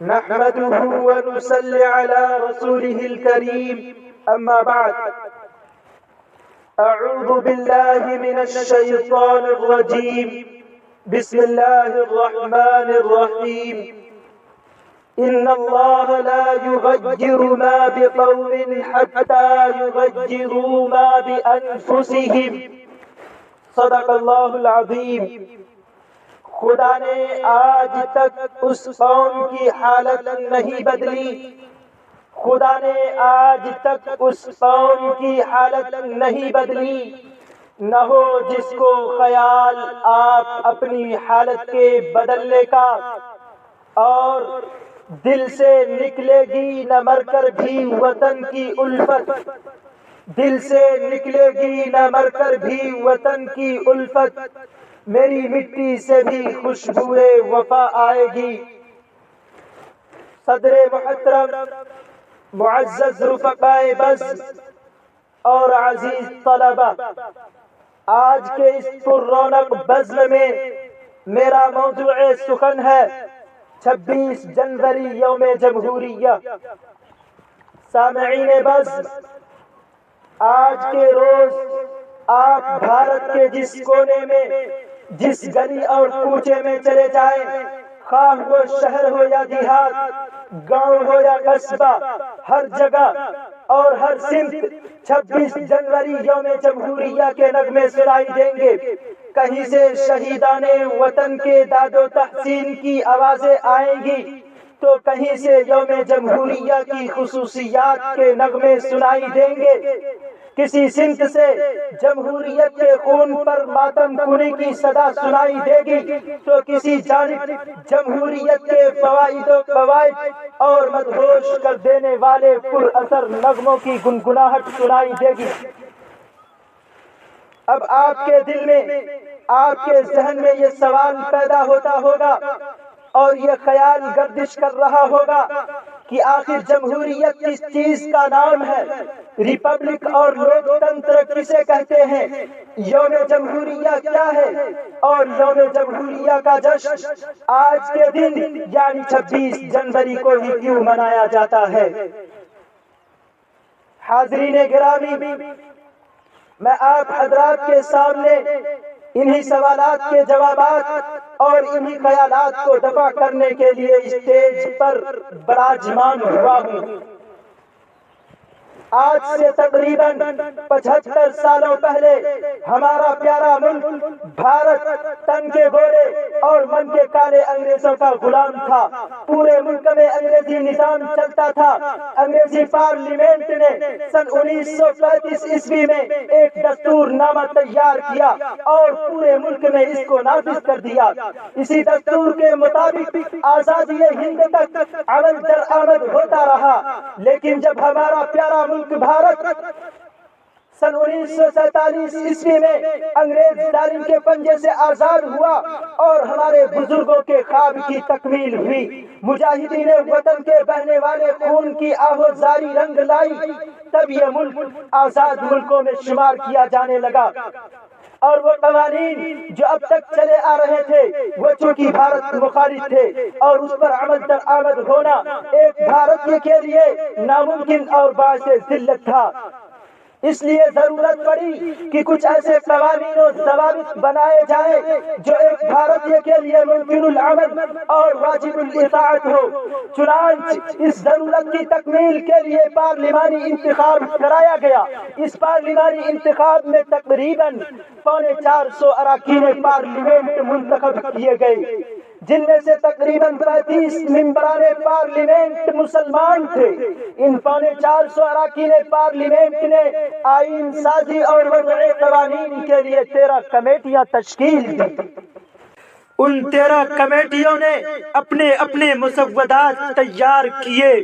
نحمده ونصلي على رسوله الكريم أما بعد أعوذ بالله من الشيطان الرجيم بسم الله الرحمن الرحيم إن الله لا يغير ما بقوم حتى يغيروا ما بأنفسهم صدق اللہ العظیم۔ خدا نے آج تک اس قوم کی حالت نہیں بدلی، خدا نے آج تک اس قوم کی حالت نہیں بدلی، نہ ہو جس کو خیال آپ اپنی حالت کے بدلنے کا، اور دل سے نکلے گی نہ مر کر بھی وطن کی الفت، دل سے نکلے گی نہ مر کر بھی وطن کی الفت، میری مٹی سے بھی خوشبوئے وفا آئے گی۔ صدر محترم، معزز رفقائے بز اور عزیز طلبہ، آج کے اس پر رونق بزم میں میرا موضوع سخن ہے 26 جنوری یوم جمہوریہ۔ سامعین بز، آج کے روز آپ بھارت کے جس کونے میں، جس گلی اور کوچے میں چلے جائیں، خواہ وہ شہر ہو یا دیہات، گاؤں ہو یا قصبہ، ہر جگہ اور ہر سمت 26 جنوری یوم جمہوریہ کے نغمے سنائی دیں گے۔ کہیں سے شہیدان وطن کے داد و تحسین کی آوازیں آئیں گی، تو کہیں سے یوم جمہوریہ کی خصوصیات کے نغمے سنائی دیں گے۔ کسی سمت سے جمہوریت کے خون پر ماتم کنی کی صدا سنائی دے گی، تو کسی جانب جمہوریت کے فوائد و قواعد اور مدہوش کر دینے والے پر اثر نغموں کی گنگناہٹ سنائی دے گی۔ اب آپ کے دل میں، آپ کے ذہن میں یہ سوال پیدا ہوتا ہوگا اور یہ خیال گردش کر رہا ہوگا کہ آخر جمہوریت کس چیز کا نام ہے، ریپبلک اور لوک تنتر کسے کہتے ہیں، یوم جمہوریہ کیا ہے، اور یوم جمہوریہ کا جشن آج کے دن یعنی 26 جنوری کو ہی کیوں منایا جاتا ہے۔ حاضرین گرامی، میں آپ حضرات کے سامنے انہی سوالات کے جوابات اور انہی خیالات کو دفع کرنے کے لیے اسٹیج پر براجمان ہوا ہوں۔ آج سے تقریباً 75 سالوں پہلے ہمارا پیارا ملک بھارت تن کے گورے اور من کے کالے انگریزوں کا غلام تھا۔ پورے ملک میں انگریزی نظام چلتا تھا۔ انگریزی پارلیمنٹ نے سن 1935 عیسوی میں ایک دستور نامہ تیار کیا اور پورے ملک میں اس کو نافذ کر دیا۔ اسی دستور کے مطابق آزادی ہند تک عمل درآمد ہوتا رہا، لیکن جب ہمارا پیارا ملک بھارت سن 1947 عیسوی میں انگریز ظالم کے پنجے سے آزاد ہوا اور ہمارے بزرگوں کے خواب کی تکمیل ہوئی، مجاہدین وطن کے بہنے والے خون کی آہوزاری رنگ لائی، تب یہ ملک آزاد ملکوں میں شمار کیا جانے لگا۔ اور وہ قوانین جو اب تک چلے آ رہے تھے، وہ چونکہ بھارت مخالف تھے اور اس پر عمل درآمد ہونا ایک بھارتی کے لیے ناممکن اور باعث ذلت تھا۔ اس لیے ضرورت پڑی کہ کچھ ایسے قوانین و ضوابط بنائے جائیں جو ایک بھارتی کے لیے ممکن العمل اور واجب الاطاعت ہو۔ چنانچہ اس ضرورت کی تکمیل کے لیے پارلیمانی انتخاب کرایا گیا۔ اس پارلیمانی انتخاب میں تقریباً 450 اراکین پارلیمنٹ منتخب کیے گئے، جن میں سے تقریباً 35 ممبران پارلیمنٹ مسلمان تھے۔ ان 450 اراکین پارلیمنٹ نے آئین سازی اور وضع قوانین کے لیے 13 کمیٹیاں تشکیل دی۔ ان 13 کمیٹیوں نے اپنے اپنے مسودات تیار کیے۔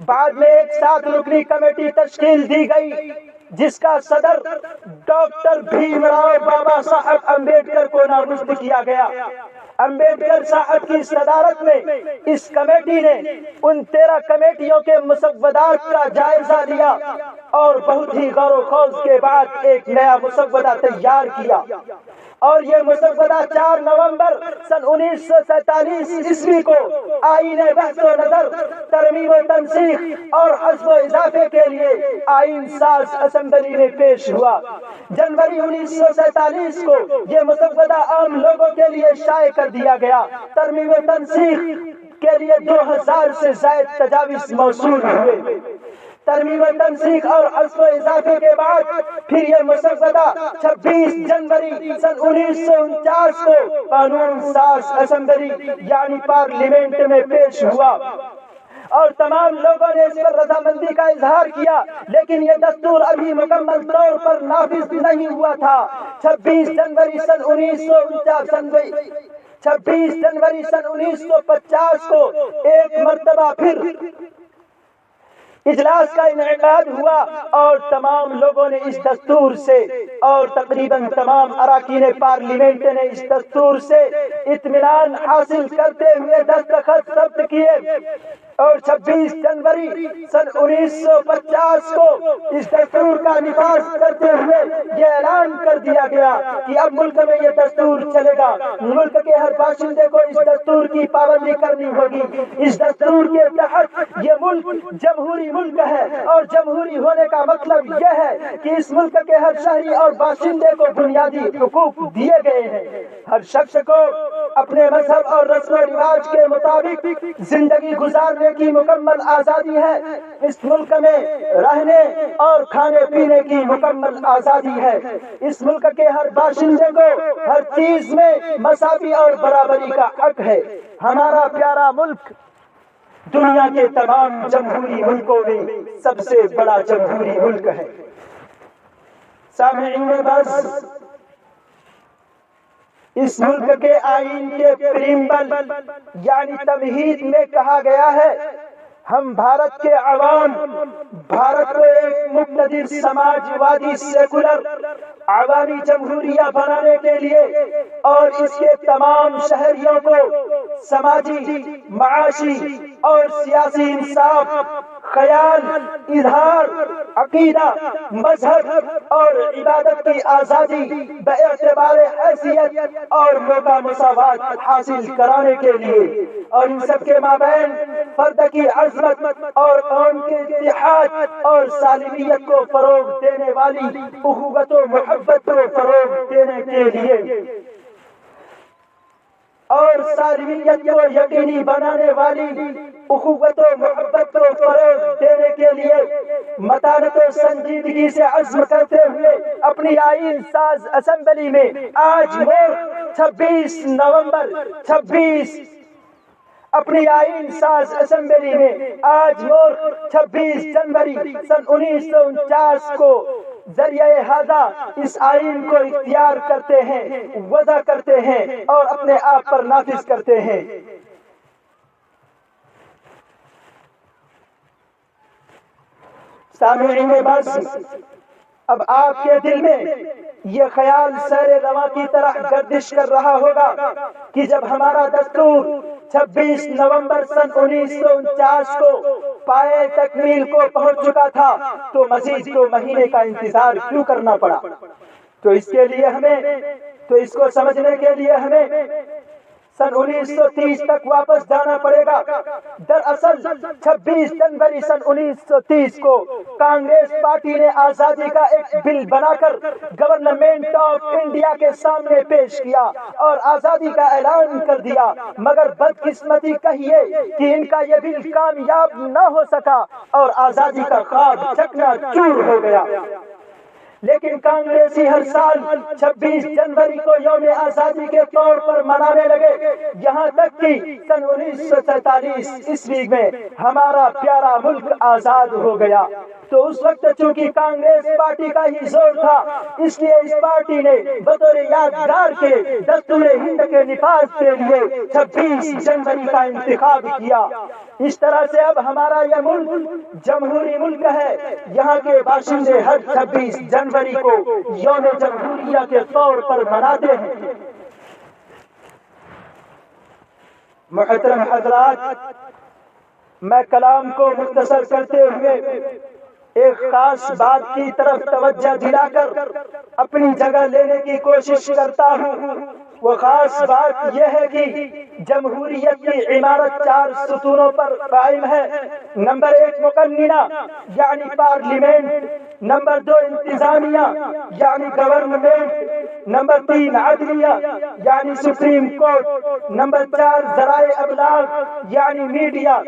بعد میں ایک 7 رکنی کمیٹی تشکیل دی گئی، جس کا صدر ڈاکٹر بھیم راؤ بابا صاحب امبیڈکر کو نامزد کیا گیا۔ امبیڈکر صاحب کی صدارت میں اس کمیٹی نے ان 13 کمیٹیوں کے مسودات کا جائزہ لیا اور بہت ہی غور و خوض کے بعد ایک نیا مسودہ تیار کیا۔ اور یہ مسودہ 4 نومبر سن 1947 عیسوی کو آئین بحث و نظر، ترمیم و تنسیخ اور حذف و اضافے کے لیے آئین ساز اسمبلی میں پیش ہوا۔ جنوری 1947 کو یہ مسودہ عام لوگوں کے لیے شائع کر دیا گیا۔ ترمیم و تنسیخ کے لیے 2000 سے زائد تجاویز موصول ہوئے۔ ترمیم و تنسیخ اور حذف و اضافے کے بعد پھر یہ مسودہ 26 جنوری سن 1949 کو قانون ساز اسمبلی یعنی پارلیمنٹ میں پیش ہوا اور تمام لوگوں نے اس پر رضامندی کا اظہار کیا، لیکن یہ دستور ابھی مکمل طور پر نافذ نہیں ہوا تھا۔ 26 جنوری سن 1950 کو ایک مرتبہ پھر اجلاس کا انعقاد ہوا اور تمام لوگوں نے اس دستور سے اور تقریباً تمام اراکین پارلیمنٹ نے اس دستور سے اطمینان حاصل کرتے ہوئے دستخط ثبت کیے اور 26 جنوری سن 1950 کو اس دستور کا نفاذ کرتے ہوئے یہ اعلان کر دیا گیا کہ اب ملک میں یہ دستور چلے گا۔ ملک کے ہر باشندے کو اس دستور کی پابندی کرنی ہوگی۔ اس دستور کے تحت یہ ملک جمہوری ملک ہے اور جمہوری ہونے کا مطلب یہ ہے کہ اس ملک کے ہر شہری اور باشندے کو بنیادی حقوق دیے گئے ہیں۔ ہر شخص کو اپنے مذہب اور رسم و رواج کے مطابق زندگی گزارنے کی مکمل آزادی ہے۔ اس ملک میں رہنے اور کھانے پینے کی مکمل آزادی ہے۔ اس ملک کے ہر باشندے کو ہر چیز میں مساوی اور برابری کا حق ہے۔ ہمارا پیارا ملک دنیا کے تمام جمہوری ملکوں میں سب سے بڑا جمہوری ملک ہے۔ سامعین بس اس ملک کے آئین کے پریمبل یعنی تمہید میں کہا گیا ہے، ہم بھارت کے عوام بھارت کو ایک مقتدر سماجوادی سیکولر عوامی جمہوریہ بنانے کے لیے اور اس کے تمام شہریوں کو سماجی، معاشی اور سیاسی انصاف، خیال، اظہار، عقیدہ، مذہب اور عبادت کی آزادی باعتبار حیثیت اور موقع مساوات حاصل کرانے کے لیے اور ان سب کے مابین فرد کی عظمت اور قوم کے اتحاد اور سالمیت کو فروغ دینے والی اخوت و محبت کو فروغ دینے کے لیے اور سالمیت کو یقینی بنانے والی اخوت و محبت کو فروغ دینے کے لیے متانت و سنجیدگی سے عزم کرتے ہوئے اپنی آئین ساز اسمبلی میں آج وہ 26 نومبر اپنی آئین ساز اسمبلی میں آج وہ 26 جنوری سن 1949 کو ذریعہ ہذا اس آئین کو اختیار کرتے ہیں، وضع کرتے ہیں اور اپنے آپ پر نافذ کرتے ہیں۔ سامعین بس اب آپ کے دل میں یہ خیال سیر رواں کی طرح گردش کر رہا ہوگا کہ جب ہمارا دستور 26 نومبر سن 1949 کو پائے تکمیل کو پہنچ چکا تھا تو مزید 2 مہینے کا انتظار کیوں کرنا پڑا؟ تو اس کو سمجھنے کے لیے ہمیں سن 1930 تک واپس جانا پڑے گا۔ دراصل 26 جنوری سن 1930 کو کانگریس پارٹی نے آزادی کا ایک بل بنا کر گورنمنٹ آف انڈیا کے سامنے پیش کیا اور آزادی کا اعلان کر دیا، مگر بدقسمتی کہیے کہ ان کا یہ بل کامیاب نہ ہو سکا اور آزادی کا خواب چکنا چور ہو گیا۔ لیکن کانگریسی ہر سال 26 جنوری کو یوم آزادی کے طور پر منانے لگے، یہاں تک کہ سن 1947 عیسوی میں ہمارا پیارا ملک آزاد ہو گیا۔ تو اس وقت چونکہ کانگریس پارٹی کا ہی زور تھا، اس لیے اس پارٹی نے بطور یادگار کے دستور ہند کے نفاذ کے لیے 26 جنوری کا انتخاب کیا۔ اس طرح سے اب ہمارا یہ ملک جمہوری ملک ہے، یہاں کے باشندے ہر 26 جنوری کو یوم جمہوریہ کے طور پر مناتے ہیں۔ محترم حضرات، میں کلام کو مختصر کرتے ہوئے ایک خاص بات کی طرف توجہ دلا کر اپنی جگہ لینے کی کوشش کرتا ہوں۔ وہ خاص بات یہ ہے کہ جمہوریت کی عمارت 4 ستونوں پر قائم ہے۔ نمبر 1 مقننہ یعنی پارلیمنٹ، نمبر 2 انتظامیہ یعنی گورنمنٹ، نمبر 3 عدلیہ یعنی سپریم کورٹ، نمبر 4 ذرائع ابلاغ یعنی میڈیا۔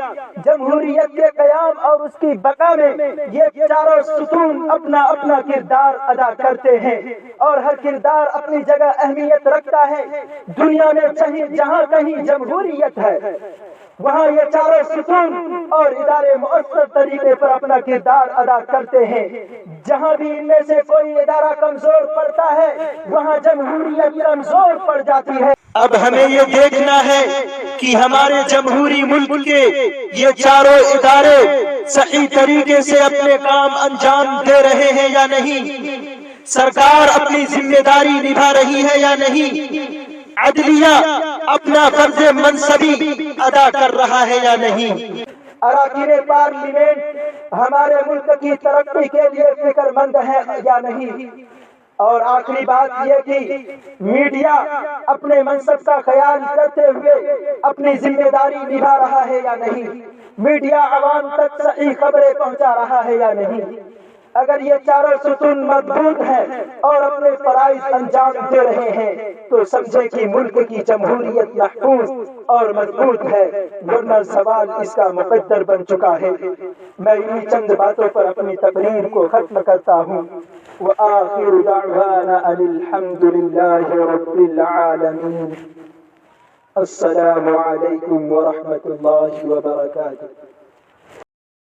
جمہوریت کے قیام اور اس کی بقا میں یہ چاروں ستون اپنا اپنا کردار ادا کرتے ہیں، اور ہر کردار اپنی جگہ اہمیت رکھتا ہے۔ دنیا میں جہاں کہیں جمہوریت ہے وہاں یہ چاروں ستون اور ادارے مؤثر طریقے پر اپنا کردار ادا کرتے ہیں۔ جہاں بھی ان میں سے کوئی ادارہ کمزور پڑتا ہے وہاں جمہوریت کمزور پڑ جاتی ہے۔ اب ہمیں یہ دیکھنا ہے کہ ہمارے جمہوری ملک کے یہ چاروں ادارے صحیح طریقے سے اپنے کام انجام دے رہے ہیں یا نہیں، سرکار اپنی ذمہ داری نبھا رہی ہے یا نہیں، عدلیہ اپنا فرض منصبی ادا کر رہا ہے یا نہیں، اراکین پارلیمنٹ ہمارے ملک کی ترقی کے لیے فکر مند ہے یا نہیں، اور آخری بات یہ کہ میڈیا اپنے منصب کا خیال کرتے ہوئے اپنی ذمہ داری نبھا رہا ہے یا نہیں، میڈیا عوام تک صحیح خبریں پہنچا رہا ہے یا نہیں۔ اگر یہ چاروں ستون مضبوط ہیں اور اپنے فرائض انجام دے رہے ہیں تو سمجھے کہ ملک کی جمہوریت محفوظ اور مضبوط ہے، ورنہ سوال اس کا مقدر بن چکا ہے۔ میں انہی چند باتوں پر اپنی تقریر کو ختم کرتا ہوں۔ وآخر دعوانا ان الحمد للہ رب العالمین۔ السلام علیکم ورحمۃ اللہ وبرکاتہ۔